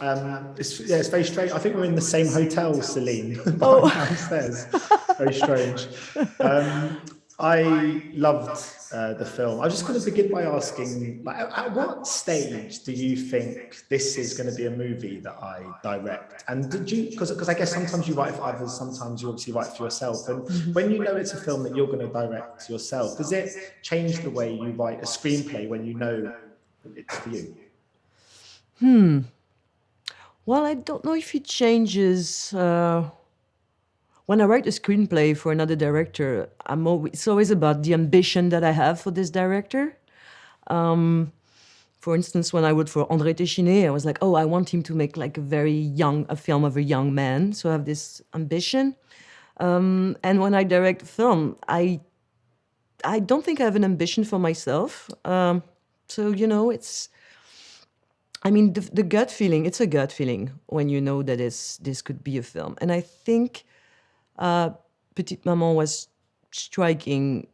It's very strange. I think we're in the same hotel, Céline, Oh, downstairs. Very strange. I loved the film. I just going to begin by asking, like, at what stage do you think this is going to be a movie that I direct? And did you, because I guess sometimes you write for others, sometimes you obviously write for yourself. And when you know it's a film that you're going to direct yourself, does it change the way you write a screenplay when you know it's for you? well, I don't know if it changes. When I write a screenplay for another director, it's always about the ambition that I have for this director. For instance, when I wrote for André Téchiné, I was like, oh, I want him to make like a film of a young man. So I have this ambition. And when I direct a film, I don't think I have an ambition for myself. So, the gut feeling, it's a gut feeling when you know that this could be a film. And I think Petite Maman was striking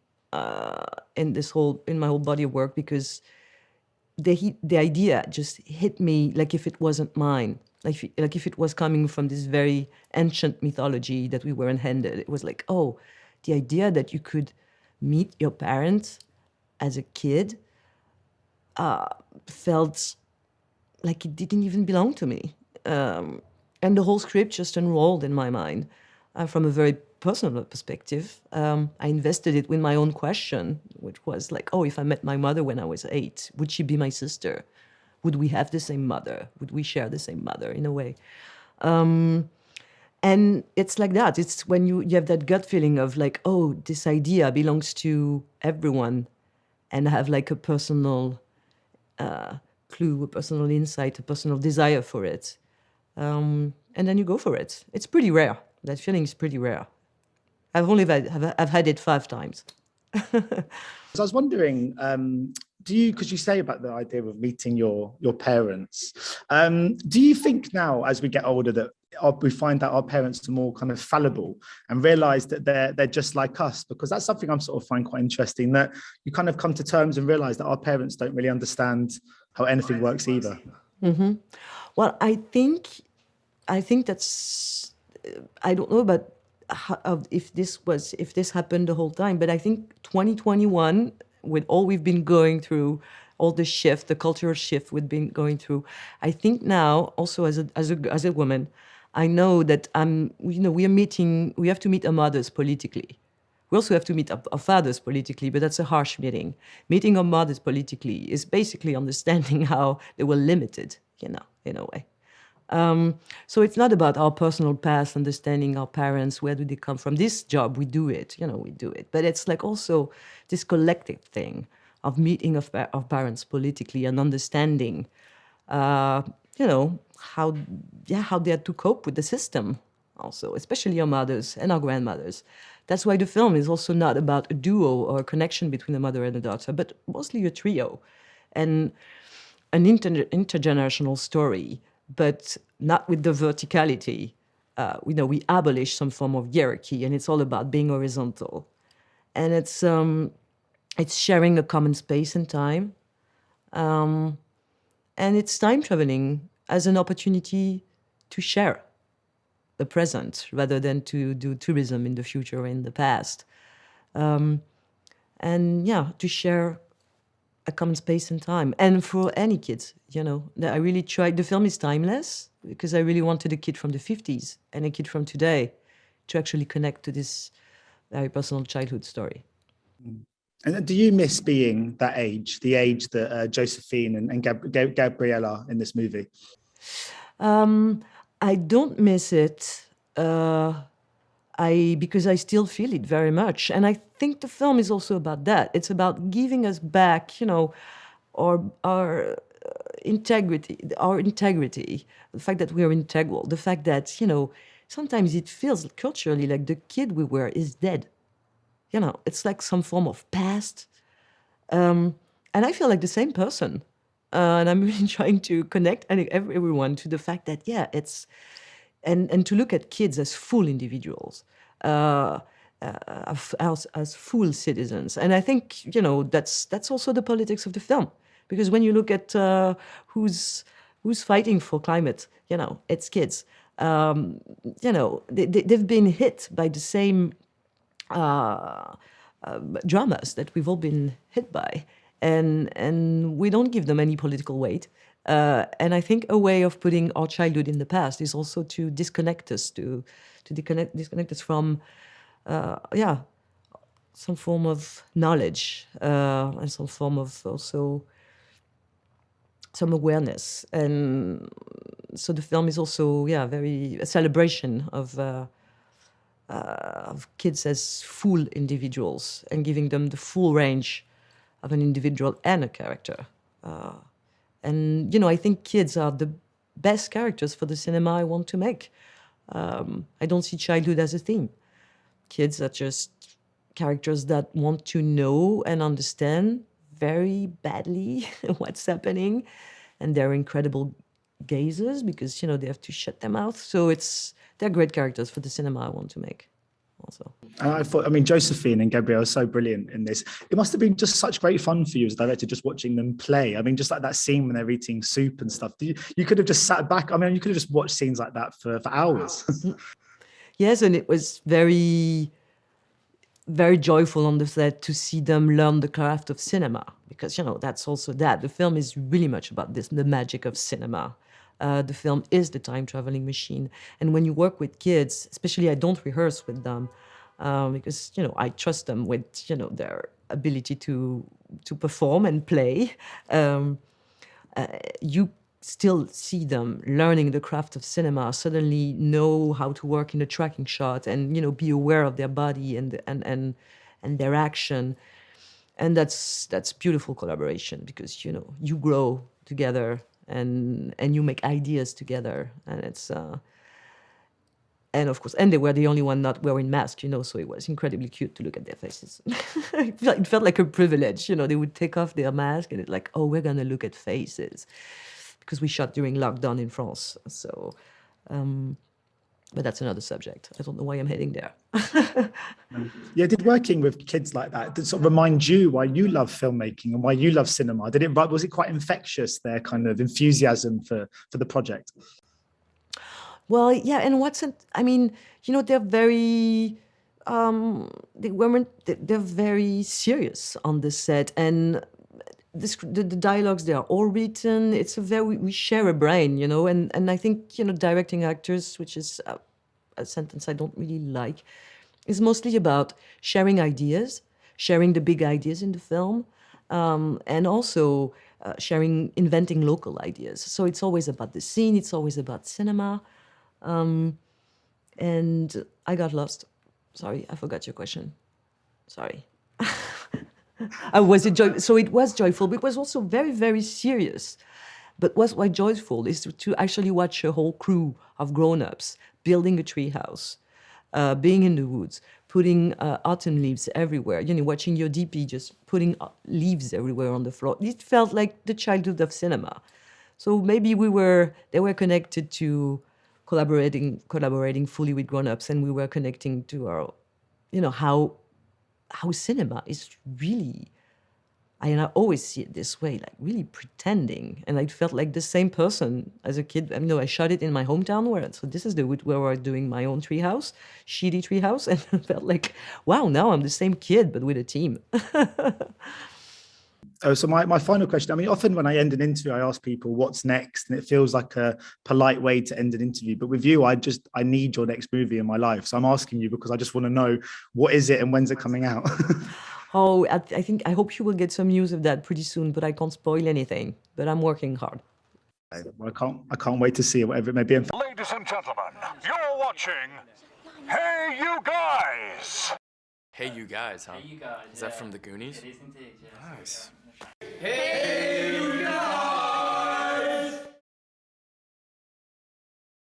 in my whole body of work because the idea just hit me like if it wasn't mine, like if it was coming from this very ancient mythology that we weren't handed. It was like, oh, the idea that you could meet your parents as a kid felt like it didn't even belong to me. And the whole script just unrolled in my mind from a very personal perspective. I invested it with my own question, which was like, oh, if I met my mother when I was 8, would she be my sister? Would we have the same mother? Would we share the same mother in a way? And it's like that. It's when you have that gut feeling of like, oh, this idea belongs to everyone, and have like a personal clue, a personal insight, a personal desire for it. And then you go for it. It's pretty rare. That feeling is pretty rare. I've had it 5 times. So I was wondering, because you say about the idea of meeting your parents, do you think now, as we get older, that we find that our parents are more kind of fallible and realize that they're just like us? Because that's something I'm sort of find quite interesting, that you kind of come to terms and realize that our parents don't really understand how anything works either. Mm-hmm. Well, I think that's, I don't know about if this happened the whole time, but I think 2021, with all we've been going through, all the cultural shift we've been going through, I think now also as a woman, I know that we have to meet our mothers politically. We also have to meet our fathers politically, but that's a harsh meeting. Meeting our mothers politically is basically understanding how they were limited, in a way. So it's not about our personal past, understanding our parents, where do they come from. This job, we do it. But it's like also this collective thing of meeting of parents politically and understanding, how they had to cope with the system also, especially our mothers and our grandmothers. That's why the film is also not about a duo or a connection between a mother and a daughter, but mostly a trio and an intergenerational story, but not with the verticality. We abolish some form of hierarchy, and it's all about being horizontal. And it's sharing a common space and time. And it's time traveling as an opportunity to share the present rather than to do tourism in the future or in the past. To share a common space and time. And for any kids, I really tried. The film is timeless because I really wanted a kid from the 50s and a kid from today to actually connect to this very personal childhood story. And do you miss being that age, the age that Joséphine and Gabrielle are in this movie? I don't miss it because I still feel it very much. And I think the film is also about that. It's about giving us back, our integrity, the fact that we are integral, the fact that, sometimes it feels culturally like the kid we were is dead. It's like some form of past. And I feel like the same person. And I'm really trying to connect everyone to the fact that, it's, and to look at kids as full individuals, as full citizens. And I think, that's also the politics of the film. Because when you look at who's who's fighting for climate? It's kids. They've been hit by the same dramas that we've all been hit by, and we don't give them any political weight. And I think a way of putting our childhood in the past is also to disconnect us, to disconnect us from, some form of knowledge and some form of also some awareness. And so the film is also, very a celebration of kids as full individuals and giving them the full range of an individual and a character. And I think kids are the best characters for the cinema I want to make. I don't see childhood as a theme. Kids are just characters that want to know and understand very badly what's happening, and they're incredible gazers because they have to shut their mouth. So they're great characters for the cinema I want to make also. Joséphine and Gabrielle are so brilliant in this. It must have been just such great fun for you as a director, just watching them play. Just like that scene when they're eating soup and stuff. You could have just sat back. You could have just watched scenes like that for hours. Yes, and it was very, very joyful on the set to see them learn the craft of cinema, because that's also that. The film is really much about this, the magic of cinema. The film is the time-traveling machine. And when you work with kids, especially I don't rehearse with them because, I trust them with, their ability to perform and play. You still see them learning the craft of cinema, suddenly know how to work in a tracking shot and, be aware of their body and their action. And that's beautiful collaboration because, you grow together and you make ideas together, and it's and of course, and they were the only one not wearing masks, so it was incredibly cute to look at their faces. It felt like a privilege, they would take off their mask and it's like, oh, we're gonna look at faces, because we shot during lockdown in France. So, but that's another subject. I don't know why I'm heading there. Did working with kids like that sort of remind you why you love filmmaking and why you love cinema? Was it quite infectious, their kind of enthusiasm for the project? Well, yeah, and they're very, they're very serious on the set, and the dialogues, they are all written. We share a brain, and I think, directing actors, which is a sentence I don't really like, is mostly about sharing ideas, sharing the big ideas in the film, and also inventing local ideas. So it's always about the scene, it's always about cinema. And I got lost. Sorry, I forgot your question. Sorry. So it was joyful, but it was also very, very serious. But what's quite joyful is to actually watch a whole crew of grown-ups building a treehouse, being in the woods, putting autumn leaves everywhere, watching your DP just putting leaves everywhere on the floor. It felt like the childhood of cinema. So maybe they were connected to collaborating fully with grown-ups, and we were connecting to our, how cinema is really, I always see it this way, like really pretending. And I felt like the same person as a kid. I shot it in my hometown so this is where we're doing my own treehouse, shitty treehouse. And I felt like, wow, now I'm the same kid, but with a team. So my final question, often when I end an interview, I ask people what's next, and it feels like a polite way to end an interview. But with you, I need your next movie in my life. So I'm asking you because I just want to know, what is it and when's it coming out? I hope you will get some news of that pretty soon, but I can't spoil anything. But I'm working hard. I can't wait to see it, whatever it may be. Ladies and gentlemen, you're watching Hey You Guys! Hey You Guys, huh? Hey You Guys. Is that from the Goonies? It is indeed, yes. Nice. Hey You Guys!